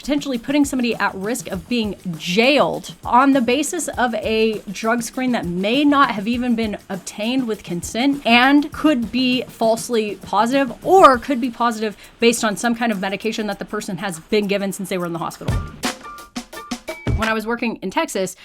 potentially putting somebody at risk of being jailed on the basis of a drug screen that may not have even been obtained with consent and could be falsely positive or could be positive based on some kind of medication that the person has been given since they were in the hospital. When I was working in Texas,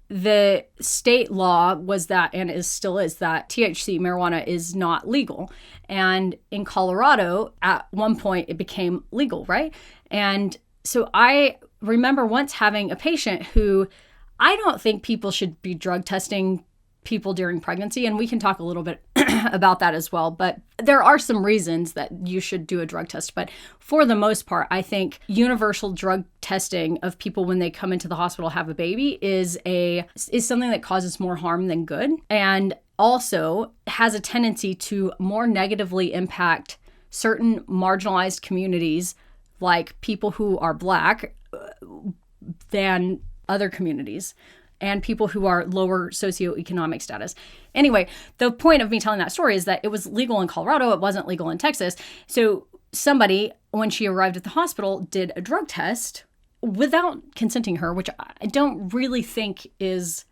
the state law was that, and it still is, that THC, marijuana, is not legal. And in Colorado, at one point, it became legal, right? And so I remember once having a patient who, I don't think people should be drug testing people during pregnancy, and we can talk a little bit about that as well. But there are some reasons that you should do a drug test. But for the most part, I think universal drug testing of people when they come into the hospital have a baby is something that causes more harm than good, and also has a tendency to more negatively impact certain marginalized communities, like people who are Black, than other communities, and people who are lower socioeconomic status. Anyway, the point of me telling that story is that it was legal in Colorado. It wasn't legal in Texas. So somebody, when she arrived at the hospital, did a drug test without consenting her, which I don't really think is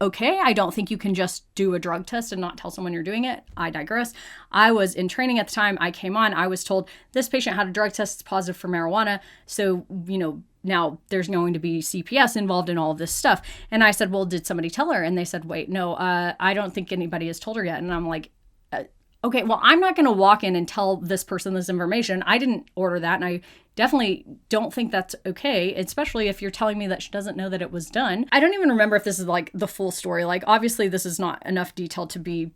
okay. I don't think you can just do a drug test and not tell someone you're doing it. I digress. I was in training at the time. I came on. I was told this patient had a drug test. It's positive for marijuana. So, now there's going to be CPS involved in all of this stuff. And I said, well, did somebody tell her? And they said, wait, no, I don't think anybody has told her yet. And I'm like, okay, well, I'm not going to walk in and tell this person this information. I didn't order that. And I definitely don't think that's okay, especially if you're telling me that she doesn't know that it was done. I don't even remember if this is like the full story. Like, obviously this is not enough detail to be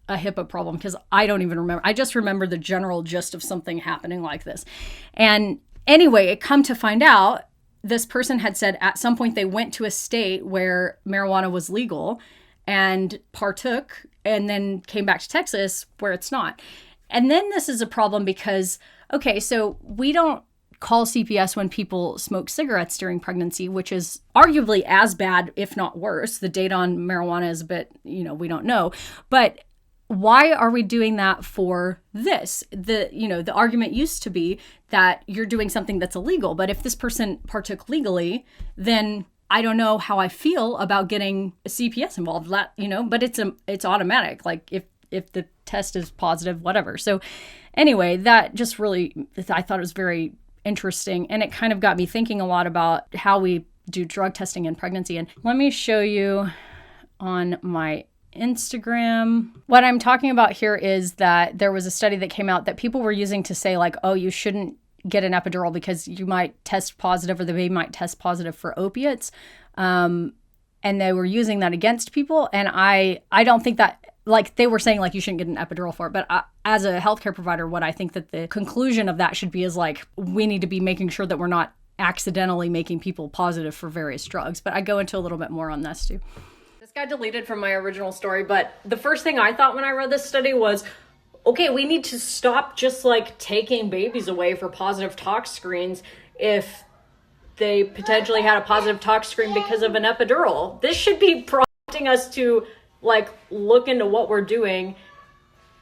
a HIPAA problem, because I don't even remember. I just remember the general gist of something happening like this. And anyway, it come to find out, this person had said at some point they went to a state where marijuana was legal and partook, and then came back to Texas where it's not. And then this is a problem because, okay, so we don't call CPS when people smoke cigarettes during pregnancy, which is arguably as bad, if not worse. The data on marijuana is a bit, we don't know. But why are we doing that for this? The argument used to be that you're doing something that's illegal, but if this person partook legally, then I don't know how I feel about getting a CPS involved. But it's automatic. Like if the test is positive, whatever. So anyway, that just really, I thought it was very interesting, and it kind of got me thinking a lot about how we do drug testing in pregnancy. And let me show you on my Instagram. What I'm talking about here is that there was a study that came out that people were using to say, like, oh, you shouldn't get an epidural because you might test positive, or the baby might test positive for opiates. And they were using that against people. And I don't think that, like, they were saying, like, you shouldn't get an epidural for it. But as a healthcare provider, what I think that the conclusion of that should be is, like, we need to be making sure that we're not accidentally making people positive for various drugs. But I go into a little bit more on this too. This got deleted from my original story, but the first thing I thought when I read this study was, okay, we need to stop just like taking babies away for positive tox screens if they potentially had a positive tox screen because of an epidural. This should be prompting us to like look into what we're doing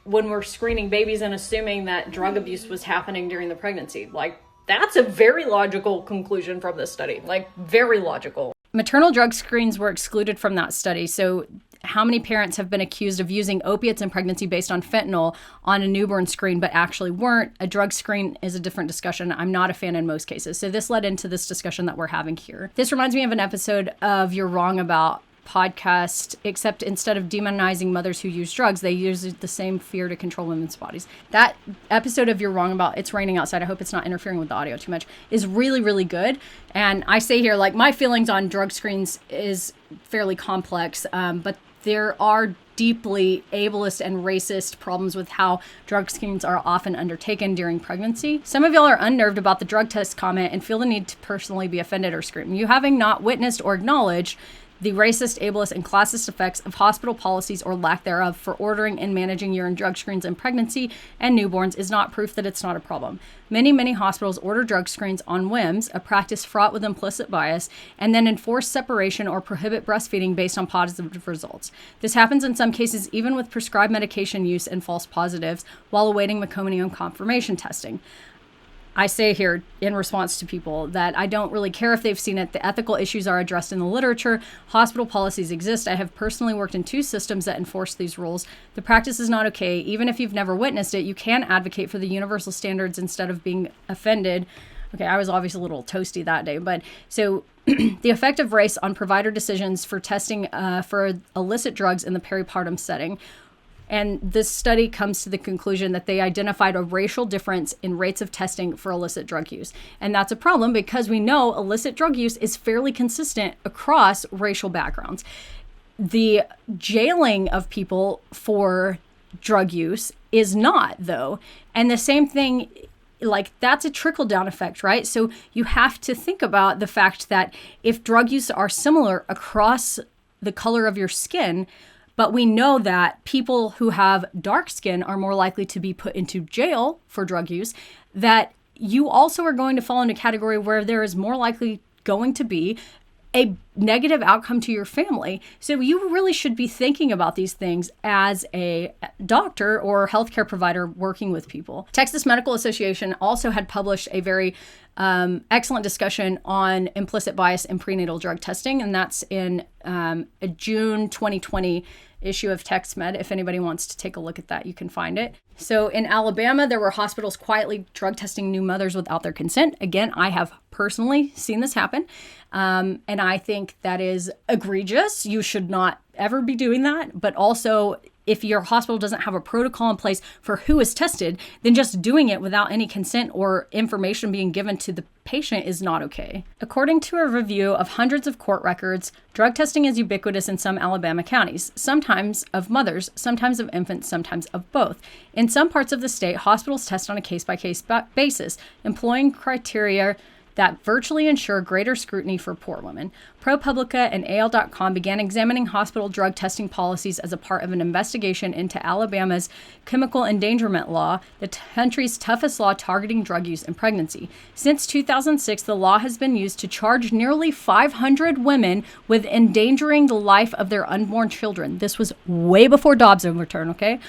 when we're screening babies and assuming that drug abuse was happening during the pregnancy. Like, that's a very logical conclusion from this study, like very logical. Maternal drug screens were excluded from that study. So how many parents have been accused of using opiates in pregnancy based on fentanyl on a newborn screen, but actually weren't? A drug screen is a different discussion. I'm not a fan in most cases. So this led into this discussion that we're having here. This reminds me of an episode of You're Wrong About podcast, except instead of demonizing mothers who use drugs, they use the same fear to control women's bodies. That episode of You're Wrong About, it's raining outside, I hope it's not interfering with the audio too much, is really, really good. And I say here, like, my feelings on drug screens is fairly complex, but there are deeply ableist and racist problems with how drug screens are often undertaken during pregnancy. Some of y'all are unnerved about the drug test comment and feel the need to personally be offended or scream. You having not witnessed or acknowledged the racist, ableist, and classist effects of hospital policies or lack thereof for ordering and managing urine drug screens in pregnancy and newborns is not proof that it's not a problem. Many hospitals order drug screens on whims, a practice fraught with implicit bias, and then enforce separation or prohibit breastfeeding based on positive results. This happens in some cases even with prescribed medication use and false positives while awaiting meconium confirmation testing. I say here in response to people that I don't really care if they've seen it. The ethical issues are addressed in the literature. Hospital policies exist. I have personally worked in 2 systems that enforce these rules. The practice is not okay. Even if you've never witnessed it, you can advocate for the universal standards instead of being offended. Okay, I was obviously a little toasty that day, but so the effect of race on provider decisions for testing for illicit drugs in the peripartum setting. And this study comes to the conclusion that they identified a racial difference in rates of testing for illicit drug use. And that's a problem because we know illicit drug use is fairly consistent across racial backgrounds. The jailing of people for drug use is not, though. And the same thing, like, that's a trickle-down effect, right? So you have to think about the fact that if drug use are similar across the color of your skin, but we know that people who have dark skin are more likely to be put into jail for drug use, that you also are going to fall into a category where there is more likely going to be a negative outcome to your family. So you really should be thinking about these things as a doctor or healthcare provider working with people. Texas Medical Association also had published a very excellent discussion on implicit bias in prenatal drug testing, and that's in a June 2020 issue of TextMed. If anybody wants to take a look at that, you can find it. So in Alabama, there were hospitals quietly drug testing new mothers without their consent. Again, I have personally seen this happen, and I think that is egregious. You should not ever be doing that. But also, if your hospital doesn't have a protocol in place for who is tested, then just doing it without any consent or information being given to the patient is not okay. According to a review of hundreds of court records, drug testing is ubiquitous in some Alabama counties, sometimes of mothers, sometimes of infants, sometimes of both. In some parts of the state, hospitals test on a case-by-case basis, employing criteria that virtually ensure greater scrutiny for poor women. ProPublica and AL.com began examining hospital drug testing policies as a part of an investigation into Alabama's chemical endangerment law, the country's toughest law targeting drug use in pregnancy. Since 2006, the law has been used to charge nearly 500 women with endangering the life of their unborn children. This was way before Dobbs overturn, okay?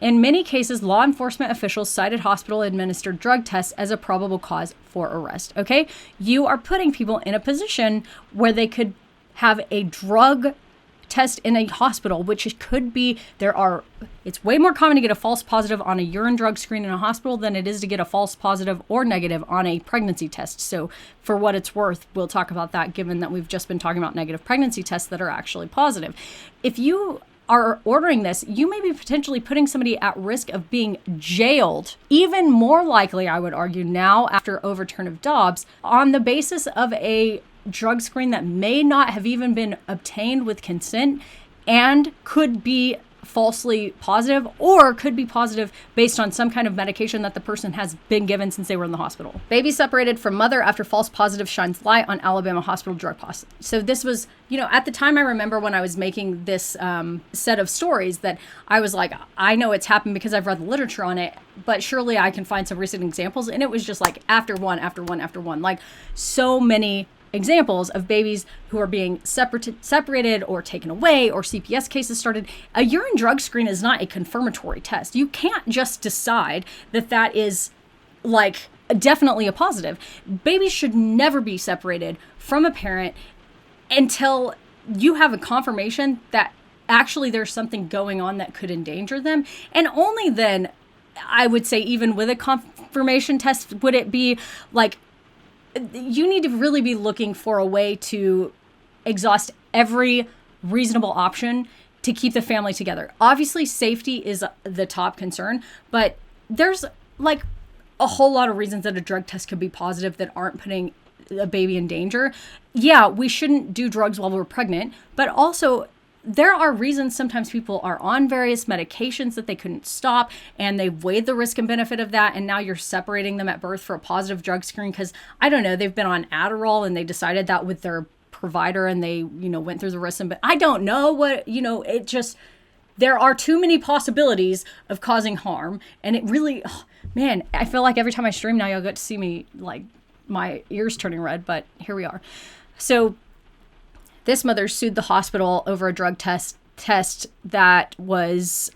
In many cases, law enforcement officials cited hospital-administered drug tests as a probable cause for arrest, okay? You are putting people in a position where they could have a drug test in a hospital, which could be, it's way more common to get a false positive on a urine drug screen in a hospital than it is to get a false positive or negative on a pregnancy test. So for what it's worth, we'll talk about that, given that we've just been talking about negative pregnancy tests that are actually positive. If you are ordering this, you may be potentially putting somebody at risk of being jailed, even more likely, I would argue now after overturn of Dobbs, on the basis of a drug screen that may not have even been obtained with consent and could be falsely positive or could be positive based on some kind of medication that the person has been given since they were in the hospital. Baby separated from mother after false positive shines light on Alabama hospital drug policy. So this was, at the time, I remember when I was making this set of stories that I was like, I know it's happened because I've read the literature on it, but surely I can find some recent examples. And it was just like after one, after one, after one, like so many examples of babies who are being separated or taken away, or CPS cases started. A urine drug screen is not a confirmatory test. You can't just decide that is like definitely a positive. Babies should never be separated from a parent until you have a confirmation that actually there's something going on that could endanger them. And only then, I would say, even with a confirmation test, would it be like, you need to really be looking for a way to exhaust every reasonable option to keep the family together. Obviously, safety is the top concern, but there's like a whole lot of reasons that a drug test could be positive that aren't putting a baby in danger. Yeah, we shouldn't do drugs while we're pregnant, but also there are reasons sometimes people are on various medications that they couldn't stop, and they've weighed the risk and benefit of that, and now you're separating them at birth for a positive drug screen because, I don't know, they've been on Adderall and they decided that with their provider and they, went through the risk. But I don't know what, it just, there are too many possibilities of causing harm. And it really, man, I feel like every time I stream now, you'll get to see me, like, my ears turning red, but here we are. So this mother sued the hospital over a drug test that was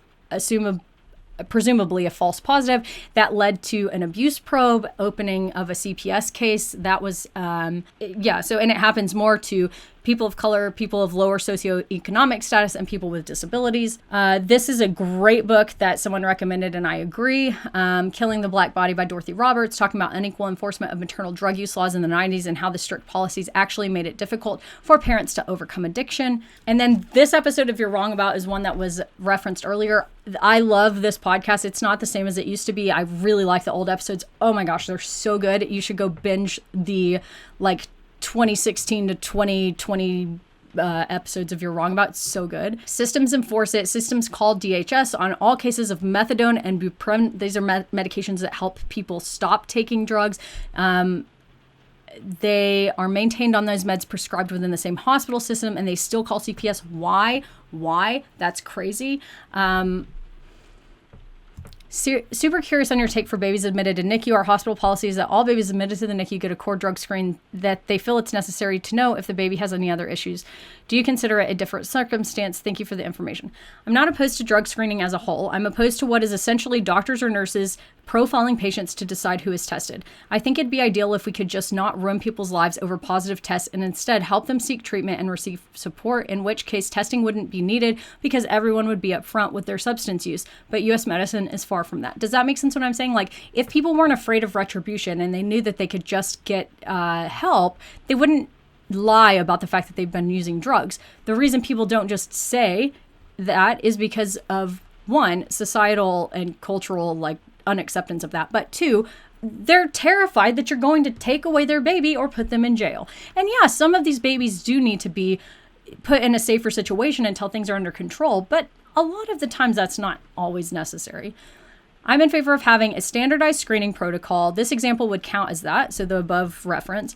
presumably a false positive that led to an abuse probe, opening of a CPS case. That was, and it happens more to people of color, people of lower socioeconomic status, and people with disabilities. This is a great book that someone recommended, and I agree. Killing the Black Body by Dorothy Roberts, talking about unequal enforcement of maternal drug use laws in the 90s and how the strict policies actually made it difficult for parents to overcome addiction. And then this episode of You're Wrong About is one that was referenced earlier. I love this podcast. It's not the same as it used to be. I really like the old episodes. Oh my gosh, they're so good. You should go binge the 2016 to 2020 episodes of You're Wrong About. It's so good. Systems enforce it. Systems called DHS on all cases of methadone and buprenorphine. These are medications that help people stop taking drugs. They are maintained on those meds prescribed within the same hospital system, and they still call CPS. Why? That's crazy. Super curious on your take for babies admitted to NICU. Our hospital policy is that all babies admitted to the NICU get a core drug screen that they feel it's necessary to know if the baby has any other issues. Do you consider it a different circumstance? Thank you for the information. I'm not opposed to drug screening as a whole. I'm opposed to what is essentially doctors or nurses profiling patients to decide who is tested. I think it'd be ideal if we could just not ruin people's lives over positive tests and instead help them seek treatment and receive support, in which case testing wouldn't be needed because everyone would be upfront with their substance use. But U.S. medicine is far from that. Does that make sense what I'm saying? Like, if people weren't afraid of retribution and they knew that they could just get help, they wouldn't lie about the fact that they've been using drugs. The reason people don't just say that is because of, one, societal and cultural unacceptance of that, but two, they're terrified that you're going to take away their baby or put them in jail. And yeah, some of these babies do need to be put in a safer situation until things are under control, but a lot of the times that's not always necessary. I'm in favor of having a standardized screening protocol. This example would count as that, so the above reference.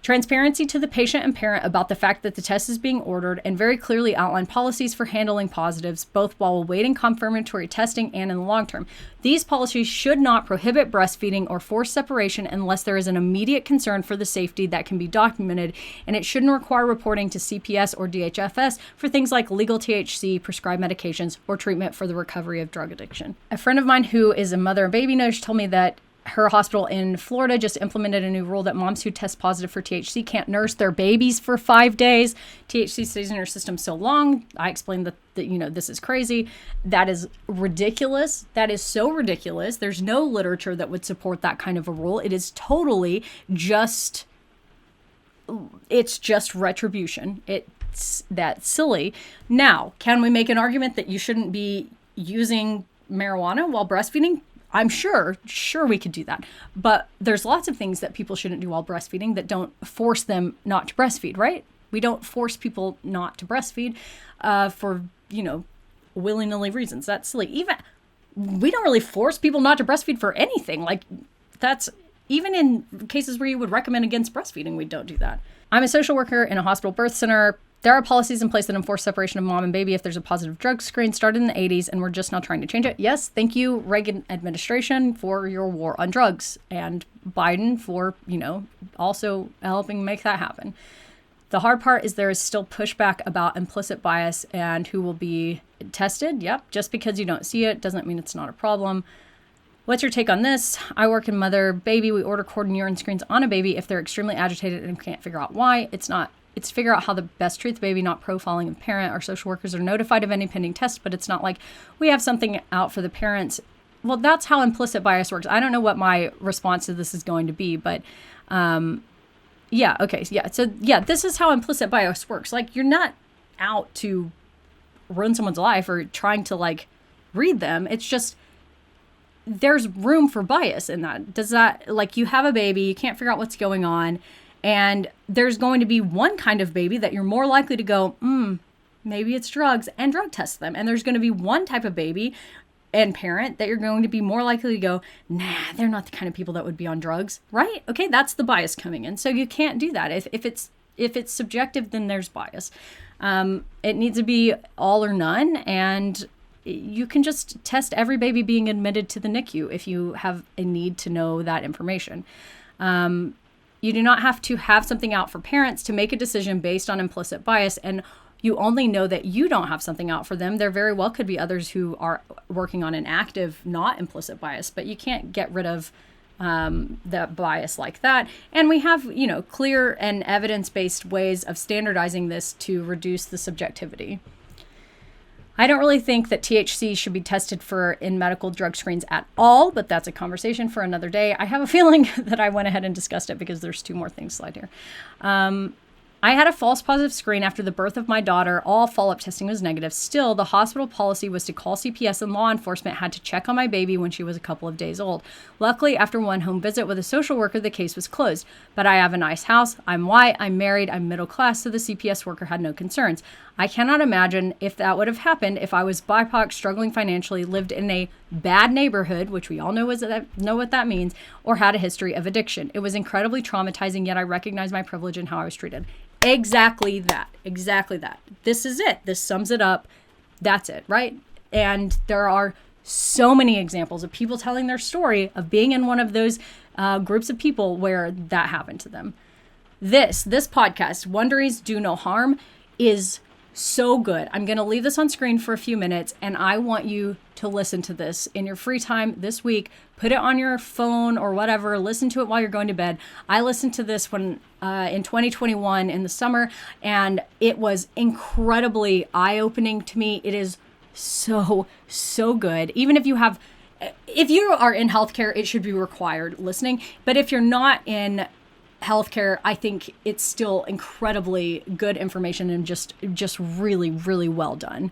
Transparency to the patient and parent about the fact that the test is being ordered, and very clearly outline policies for handling positives, both while awaiting confirmatory testing and in the long term. These policies should not prohibit breastfeeding or force separation unless there is an immediate concern for the safety that can be documented, and it shouldn't require reporting to CPS or DHFS for things like legal THC, prescribed medications, or treatment for the recovery of drug addiction. A friend of mine who is a mother and baby nurse told me that her hospital in Florida just implemented a new rule that moms who test positive for THC can't nurse their babies for 5 days. THC stays in your system so long. I explained that this is crazy. That is ridiculous. That is so ridiculous. There's no literature that would support that kind of a rule. It is totally just retribution. It's that silly. Now, can we make an argument that you shouldn't be using marijuana while breastfeeding? I'm sure we could do that. But there's lots of things that people shouldn't do while breastfeeding that don't force them not to breastfeed, right? We don't force people not to breastfeed for, willy-nilly reasons. That's silly. We don't really force people not to breastfeed for anything. That's even in cases where you would recommend against breastfeeding, we don't do that. I'm a social worker in a hospital birth center. There are policies in place that enforce separation of mom and baby if there's a positive drug screen, started in the 80s, and we're just now trying to change it. Yes, thank you, Reagan administration, for your war on drugs, and Biden for, also helping make that happen. The hard part is there is still pushback about implicit bias and who will be tested. Yep, just because you don't see it doesn't mean it's not a problem. What's your take on this? I work in mother, baby. We order cord and urine screens on a baby if they're extremely agitated and can't figure out why. It's figure out how the best treat the baby, not profiling the parent. Our social workers are notified of any pending tests, but it's not like we have something out for the parents. Well, that's how implicit bias works. I don't know what my response to this is going to be, but So this is how implicit bias works. You're not out to ruin someone's life or trying to read them. It's just there's room for bias in that. Does that, you have a baby, you can't figure out what's going on, and there's going to be one kind of baby that you're more likely to go, maybe it's drugs, and drug test them. And there's going to be one type of baby and parent that you're going to be more likely to go, nah, they're not the kind of people that would be on drugs, right? Okay, that's the bias coming in. So you can't do that. If it's subjective, then there's bias. It needs to be all or none, and you can just test every baby being admitted to the NICU if you have a need to know that information. You do not have to have something out for parents to make a decision based on implicit bias. And You only know that you don't have something out for them. There very well could be others who are working on an active, not implicit bias, but you can't get rid of that bias like that. And we have, clear and evidence-based ways of standardizing this to reduce the subjectivity. I don't really think that THC should be tested for in medical drug screens at all, but that's a conversation for another day. I have a feeling that I went ahead and discussed it because there's 2 more things slide here. I had a false positive screen after the birth of my daughter. All follow-up testing was negative. Still, the hospital policy was to call CPS, and law enforcement had to check on my baby when she was a couple of days old. Luckily, after one home visit with a social worker, the case was closed. But I have a nice house. I'm white. I'm married. I'm middle class, so the CPS worker had no concerns. I cannot imagine if that would have happened if I was BIPOC, struggling financially, lived in a bad neighborhood, which we all know what that means, or had a history of addiction. It was incredibly traumatizing, yet I recognize my privilege and how I was treated. Exactly that. This is it. This sums it up. That's it, right? And there are so many examples of people telling their story of being in one of those groups of people where that happened to them. This podcast, Wonderies Do No Harm, is so good. I'm going to leave this on screen for a few minutes, and I want you to listen to this in your free time this week. Put it on your phone or whatever. Listen to it while you're going to bed. I listened to this when in 2021 in the summer, and it was incredibly eye-opening to me. It is so good. Even if you are in healthcare, it should be required listening. But if you're not in healthcare, I think it's still incredibly good information and just really, really well done.